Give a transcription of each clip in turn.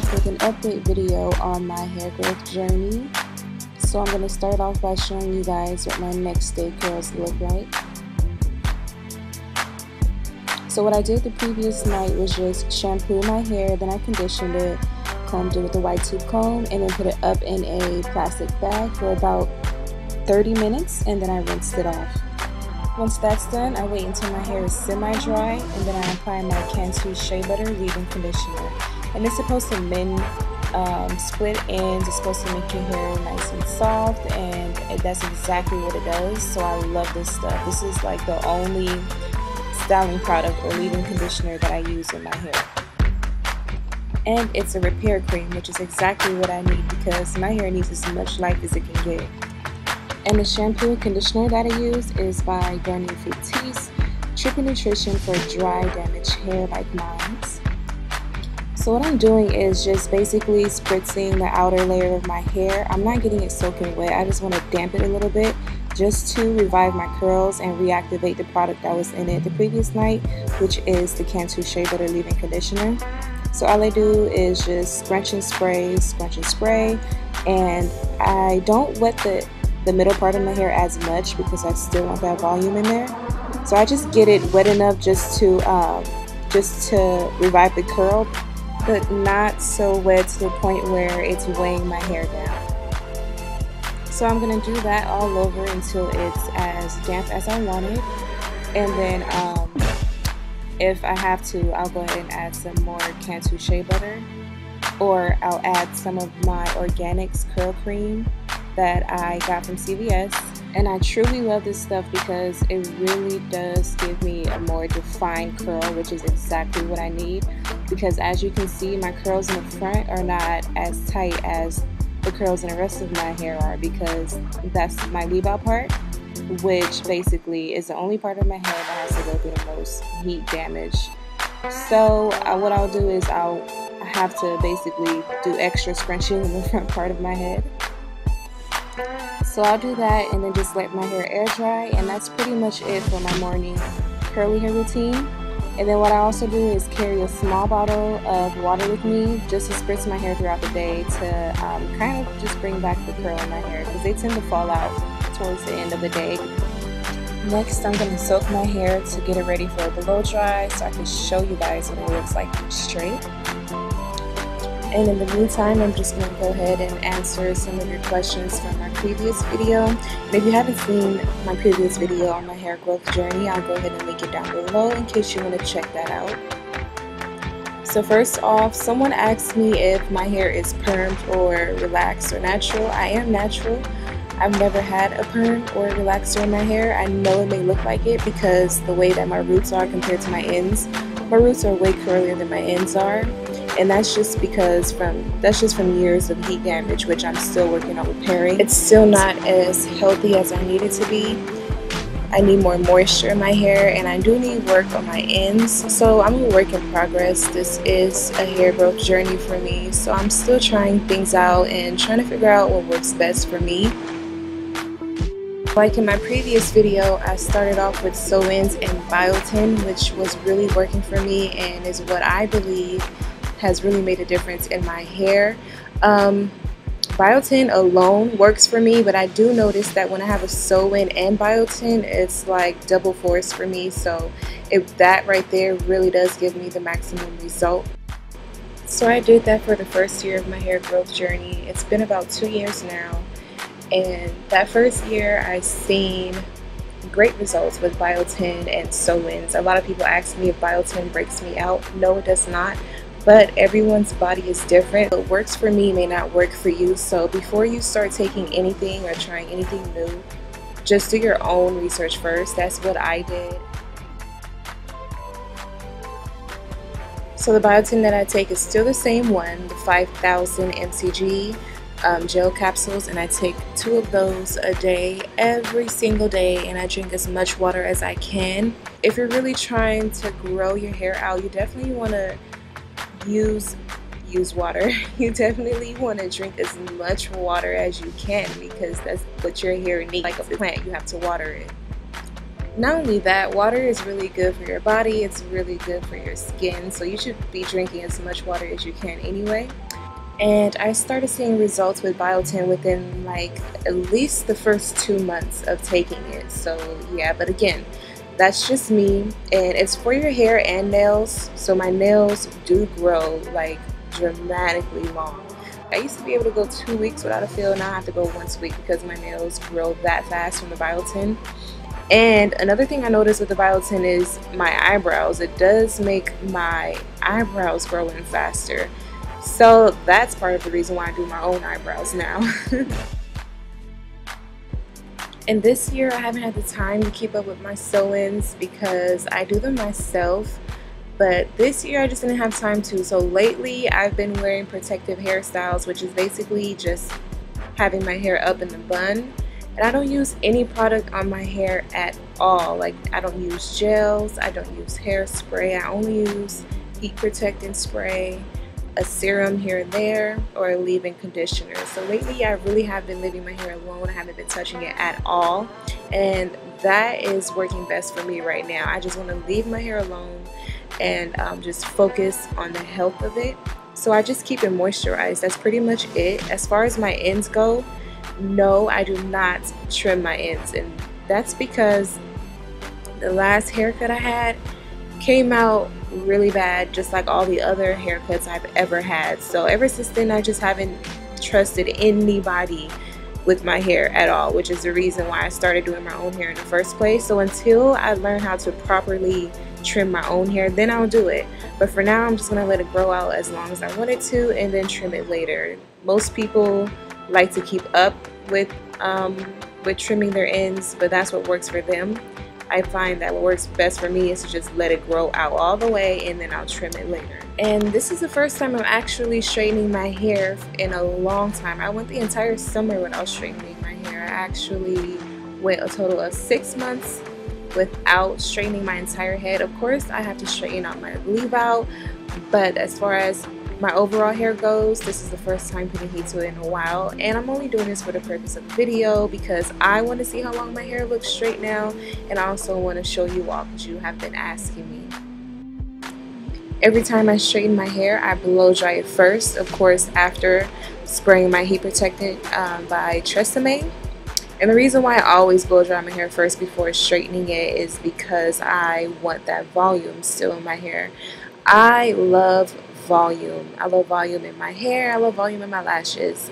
back with an update video on my hair growth journey. So I'm going to start off by showing you guys what my next day curls look like. So what I did the previous night was just shampoo my hair, then I conditioned it, combed it with a white tooth comb, and then put it up in a plastic bag for about 30 minutes, and then I rinsed it off. Once that's done, I wait until my hair is semi-dry, and then I apply my Cantu Shea Butter leave-in conditioner. And it's supposed to mend split ends. It's supposed to make your hair nice and soft, and that's exactly what it does. So I love this stuff. This is like the only styling product or leave-in conditioner that I use in my hair. And it's a repair cream, which is exactly what I need because my hair needs as much life as it can get. And the shampoo and conditioner that I use is by Garnier Fructis Triple Nutrition for dry, damaged hair like mine. So what I'm doing is just basically spritzing the outer layer of my hair. I'm not getting it soaking wet. I just want to damp it a little bit just to revive my curls and reactivate the product that was in it the previous night, which is the Cantu Shea Butter leave-in conditioner. So all I do is just scrunch and spray, and I don't wet the middle part of my hair as much because I still want that volume in there. So I just get it wet enough just to revive the curl, but not so wet to the point where it's weighing my hair down. So I'm going to do that all over until it's as damp as I want it. And then if I have to, I'll go ahead and add some more Cantu Shea Butter, or I'll add some of my Organics curl cream that I got from CVS. And I truly love this stuff because it really does give me a more defined curl, which is exactly what I need. Because as you can see, my curls in the front are not as tight as the curls in the rest of my hair are, because that's my leave-out part, which basically is the only part of my hair that has to go through the most heat damage. So what I'll do is I have to basically do extra scrunching in the front part of my head. So I'll do that and then just let my hair air dry, and that's pretty much it for my morning curly hair routine. And then what I also do is carry a small bottle of water with me just to spritz my hair throughout the day to kind of just bring back the curl in my hair, because they tend to fall out towards the end of the day. Next, I'm going to soak my hair to get it ready for a blow dry so I can show you guys what it looks like straight. And in the meantime, I'm just going to go ahead and answer some of your questions from my previous video. And if you haven't seen my previous video on my hair growth journey, I'll go ahead and link it down below in case you want to check that out. So first off, someone asked me if my hair is permed or relaxed or natural. I am natural. I've never had a perm or a relaxer in my hair. I know it may look like it because the way that my roots are compared to my ends. My roots are way curlier than my ends are. And that's just because from years of heat damage, which I'm still working on repairing. It's still not as healthy as I need it to be. I need more moisture in my hair, and I do need work on my ends. So I'm a work in progress. This is a hair growth journey for me. So I'm still trying things out and trying to figure out what works best for me. Like in my previous video, I started off with sew-ins and biotin, which was really working for me and is what I believe has really made a difference in my hair. Biotin alone works for me, but I do notice that when I have a sew-in and biotin, it's like double force for me. So that right there really does give me the maximum result. So I did that for the first year of my hair growth journey. It's been about 2 years now, and that first year I've seen great results with biotin and sew-ins. A lot of people ask me if biotin breaks me out. No, it does not. But everyone's body is different. What works for me may not work for you. So before you start taking anything or trying anything new, just do your own research first. That's what I did. So the biotin that I take is still the same one, the 5,000 mcg gel capsules, and I take 2 of those a day, every single day, and I drink as much water as I can. If you're really trying to grow your hair out, you definitely want to use water. You definitely want to drink as much water as you can, because that's what your hair needs. Like a plant, you have to water it. Not only that, water is really good for your body, it's really good for your skin, so you should be drinking as much water as you can anyway. And I started seeing results with biotin within like at least the first 2 months of taking it. So yeah, but again, that's just me, and it's for your hair and nails. So my nails do grow like dramatically long. I used to be able to go 2 weeks without a feel. Now I have to go once a week because my nails grow that fast from the biotin. And another thing I noticed with the biotin is my eyebrows. It does make my eyebrows grow in faster. So that's part of the reason why I do my own eyebrows now. And this year I haven't had the time to keep up with my sew-ins because I do them myself. But this year I just didn't have time to. So lately I've been wearing protective hairstyles, which is basically just having my hair up in the bun. And I don't use any product on my hair at all. Like, I don't use gels, I don't use hairspray, I only use heat protecting spray, a serum here and there, or a leave-in conditioner. So lately I really have been leaving my hair alone. I haven't been touching it at all, and that is working best for me right now. I just want to leave my hair alone and just focus on the health of it. So I just keep it moisturized. That's pretty much it. As far as my ends go, no, I do not trim my ends, and that's because the last haircut I had came out really bad, just like all the other haircuts I've ever had. So ever since then I just haven't trusted anybody with my hair at all, which is the reason why I started doing my own hair in the first place. So until I learn how to properly trim my own hair, then I'll do it. But for now I'm just gonna let it grow out as long as I want it to, and then trim it later. Most people like to keep up with trimming their ends, but that's what works for them. I find that what works best for me is to just let it grow out all the way, and then I'll trim it later. And this is the first time I'm actually straightening my hair in a long time. I went the entire summer without straightening my hair. I actually went a total of 6 months without straightening my entire head. Of course I have to straighten out my leave out, but as far as my overall hair goes, this is the first time putting heat to it in a while, and I'm only doing this for the purpose of the video because I want to see how long my hair looks straight now, and I also want to show you all because you have been asking me. Every time I straighten my hair, I blow dry it first, of course after spraying my heat protectant by Tresemme. And the reason why I always blow dry my hair first before straightening it is because I want that volume still in my hair. I love volume. I love volume in my hair. I love volume in my lashes.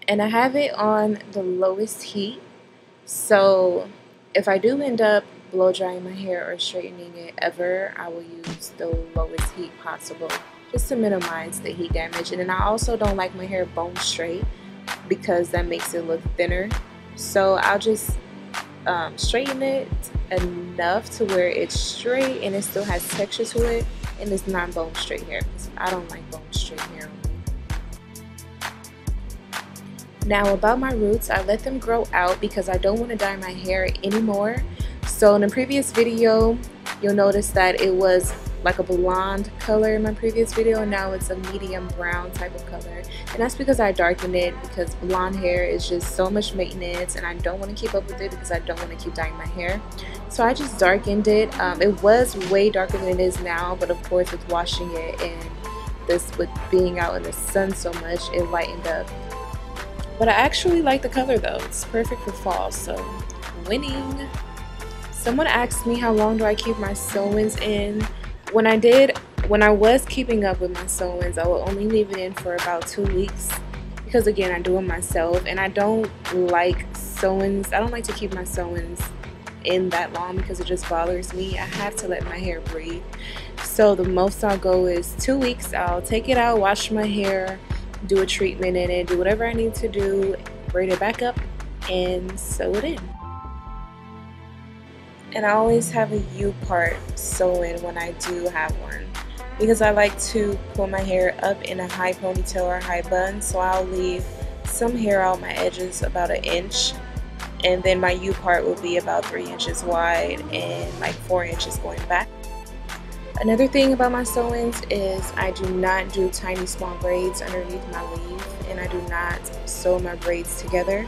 And I have it on the lowest heat. So if I do end up blow drying my hair or straightening it ever, I will use the lowest heat possible just to minimize the heat damage. And then I also don't like my hair bone straight because that makes it look thinner. So I'll just straighten it enough to where it's straight and it still has texture to it, and it's not bone straight hair because I don't like bone straight hair. Now about my roots, I let them grow out because I don't want to dye my hair anymore. So in the previous video you'll notice that it was like a blonde color in my previous video, and now it's a medium brown type of color, and that's because I darkened it because blonde hair is just so much maintenance and I don't want to keep up with it because I don't want to keep dyeing my hair. So I just darkened it. It was way darker than it is now, but of course with washing it and with being out in the sun so much, it lightened up. But I actually like the color though. It's perfect for fall, so winning. Someone asked me how long do I keep my sew-ins in. When I was keeping up with my sew-ins, I would only leave it in for about 2 weeks because again I do them myself, and I don't like sew-ins. I don't like to keep my sew-ins in that long because it just bothers me. I have to let my hair breathe. So the most I'll go is 2 weeks. I'll take it out, wash my hair, do a treatment in it, do whatever I need to do, braid it back up, and sew it in. And I always have a U-part sew-in when I do have one because I like to pull my hair up in a high ponytail or high bun, so I'll leave some hair out my edges about 1 inch, and then my U-part will be about 3 inches wide and like 4 inches going back. Another thing about my sew-ins is I do not do tiny small braids underneath my weave, and I do not sew my braids together.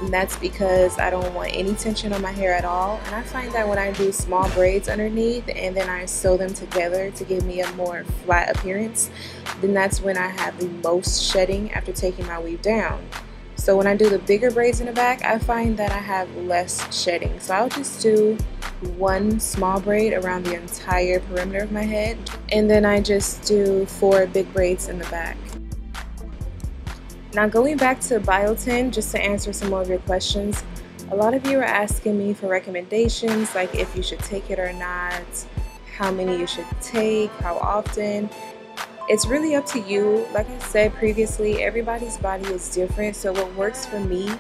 And that's because I don't want any tension on my hair at all. And I find that when I do small braids underneath and then I sew them together to give me a more flat appearance, then that's when I have the most shedding after taking my weave down. So when I do the bigger braids in the back, I find that I have less shedding. So I'll just do one small braid around the entire perimeter of my head, and then I just do 4 big braids in the back. Now going back to biotin, just to answer some more of your questions, a lot of you are asking me for recommendations, like if you should take it or not, how many you should take, how often. It's really up to you. Like I said previously, everybody's body is different, so what works for me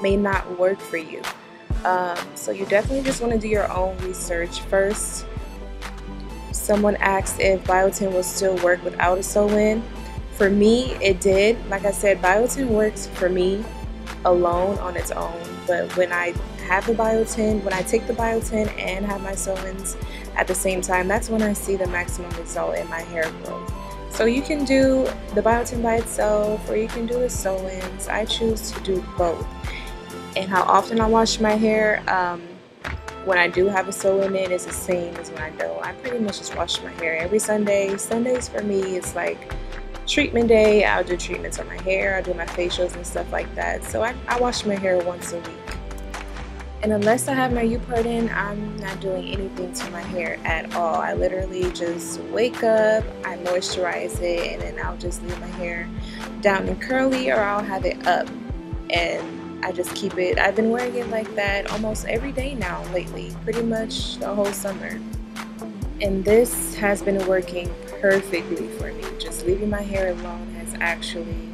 may not work for you. So you definitely just want to do your own research first. Someone asked if biotin will still work without a sew-in. For me, it did. Like I said, biotin works for me alone on its own, but when I have the biotin, when I take the biotin and have my sew-ins at the same time, that's when I see the maximum result in my hair growth. So you can do the biotin by itself, or you can do the sew-ins. I choose to do both. And how often I wash my hair, when I do have a sew-in in, is the same as when I don't. I pretty much just wash my hair every Sunday. Sundays for me, it's like treatment day. I'll do treatments on my hair, I'll do my facials and stuff like that. So I wash my hair once a week. And unless I have my you.but in, I'm not doing anything to my hair at all. I literally just wake up, I moisturize it, and then I'll just leave my hair down and curly, or I'll have it up. And I just keep it. I've been wearing it like that almost every day now lately, pretty much the whole summer. And this has been working perfectly for me. Just leaving my hair alone has actually,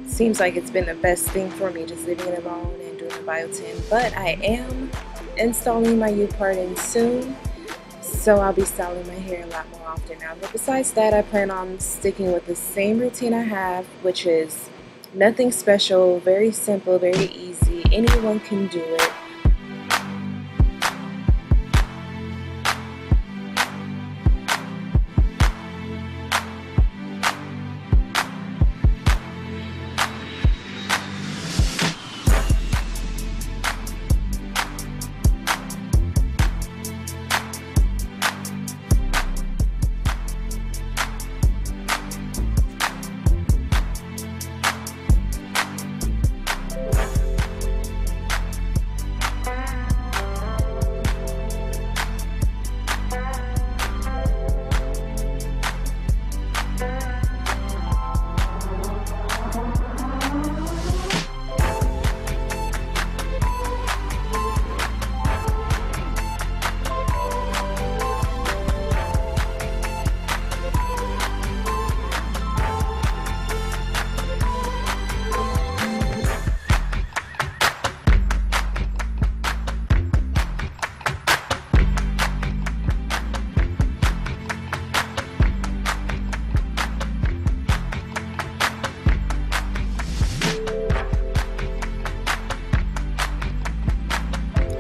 seems like it's been the best thing for me, just leaving it alone and doing the biotin. But I am installing my you.but in soon, so I'll be styling my hair a lot more often now. But besides that, I plan on sticking with the same routine I have, which is nothing special, very simple, very easy. Anyone can do it.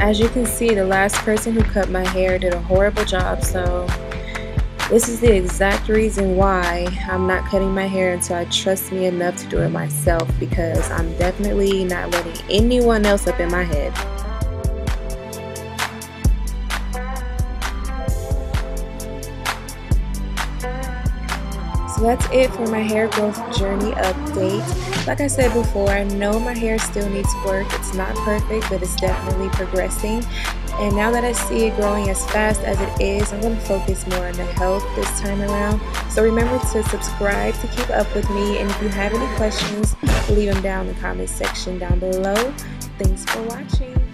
As you can see, the last person who cut my hair did a horrible job, so this is the exact reason why I'm not cutting my hair until I trust me enough to do it myself, because I'm definitely not letting anyone else up in my head. So that's it for my hair growth journey update. Like I said before, I know my hair still needs work. It's not perfect, but it's definitely progressing. And now that I see it growing as fast as it is, I'm going to focus more on the health this time around. So remember to subscribe to keep up with me. And if you have any questions, leave them down in the comment section down below. Thanks for watching.